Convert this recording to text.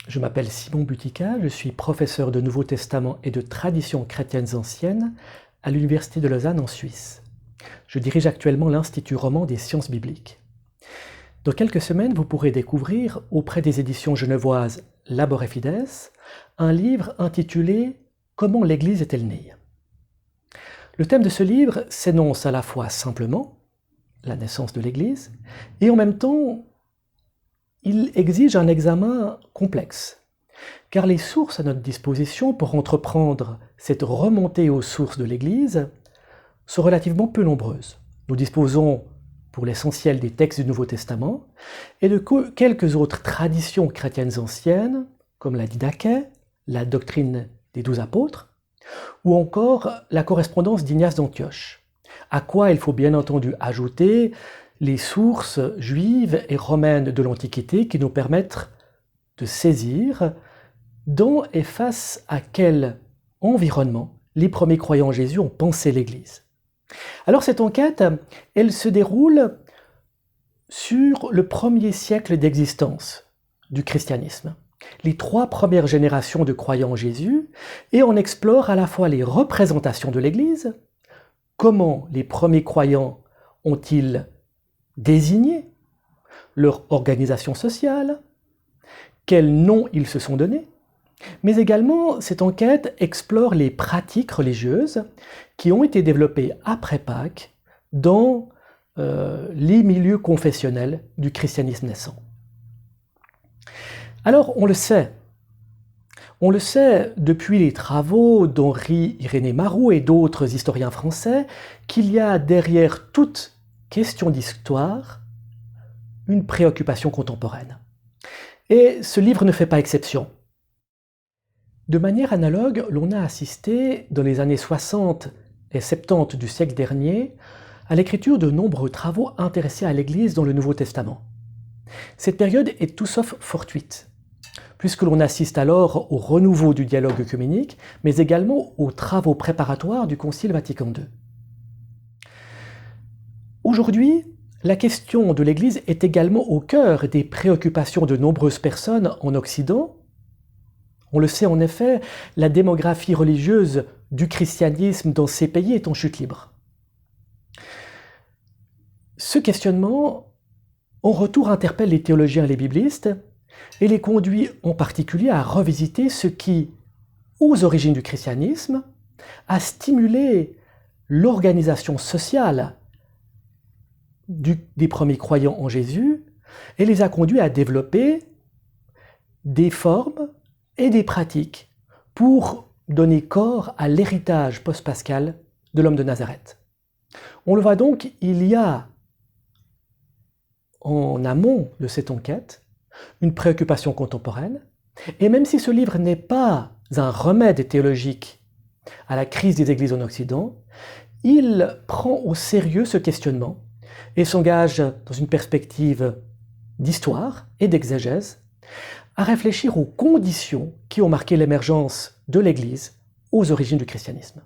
Je m'appelle Simon Butika, je suis professeur de Nouveau Testament et de traditions chrétiennes anciennes à l'Université de Lausanne en Suisse. Je dirige actuellement l'Institut roman des sciences bibliques. Dans quelques semaines, vous pourrez découvrir, auprès des éditions genevoises Labor et Fides, un livre intitulé « Comment l'Église est-elle née ?» Le thème de ce livre s'énonce à la fois simplement, la naissance de l'Église, et en même temps, il exige un examen complexe, car les sources à notre disposition pour entreprendre cette remontée aux sources de l'Église sont relativement peu nombreuses. Nous disposons pour l'essentiel des textes du Nouveau Testament et de quelques autres traditions chrétiennes anciennes, comme la Didaché, la doctrine des 12 apôtres, ou encore la correspondance d'Ignace d'Antioche, à quoi il faut bien entendu ajouter les sources juives et romaines de l'Antiquité qui nous permettent de saisir dans et face à quel environnement les premiers croyants en Jésus ont pensé l'Église. Alors cette enquête, elle se déroule sur le premier siècle d'existence du christianisme, les 3 premières générations de croyants en Jésus, et on explore à la fois les représentations de l'Église, comment les premiers croyants ont-ils désigné leur organisation sociale, quels noms ils se sont donnés, mais également cette enquête explore les pratiques religieuses qui ont été développées après Pâques dans les milieux confessionnels du christianisme naissant. Alors on le sait depuis les travaux d'Henri Irénée Marrou et d'autres historiens français qu'il y a derrière toute question d'histoire une préoccupation contemporaine. Et ce livre ne fait pas exception. De manière analogue, l'on a assisté, dans les années 60 et 70 du siècle dernier, à l'écriture de nombreux travaux intéressés à l'Église dans le Nouveau Testament. Cette période est tout sauf fortuite, puisque l'on assiste alors au renouveau du dialogue œcuménique, mais également aux travaux préparatoires du Concile Vatican II. Aujourd'hui, la question de l'Église est également au cœur des préoccupations de nombreuses personnes en Occident. On le sait en effet, la démographie religieuse du christianisme dans ces pays est en chute libre. Ce questionnement, en retour, interpelle les théologiens et les biblistes et les conduit en particulier à revisiter ce qui, aux origines du christianisme, a stimulé l'organisation sociale des premiers croyants en Jésus et les a conduits à développer des formes et des pratiques pour donner corps à l'héritage post-pascal de l'homme de Nazareth. On le voit donc, il y a en amont de cette enquête une préoccupation contemporaine, et même si ce livre n'est pas un remède théologique à la crise des églises en Occident, il prend au sérieux ce questionnement et s'engage dans une perspective d'histoire et d'exégèse à réfléchir aux conditions qui ont marqué l'émergence de l'Église aux origines du christianisme.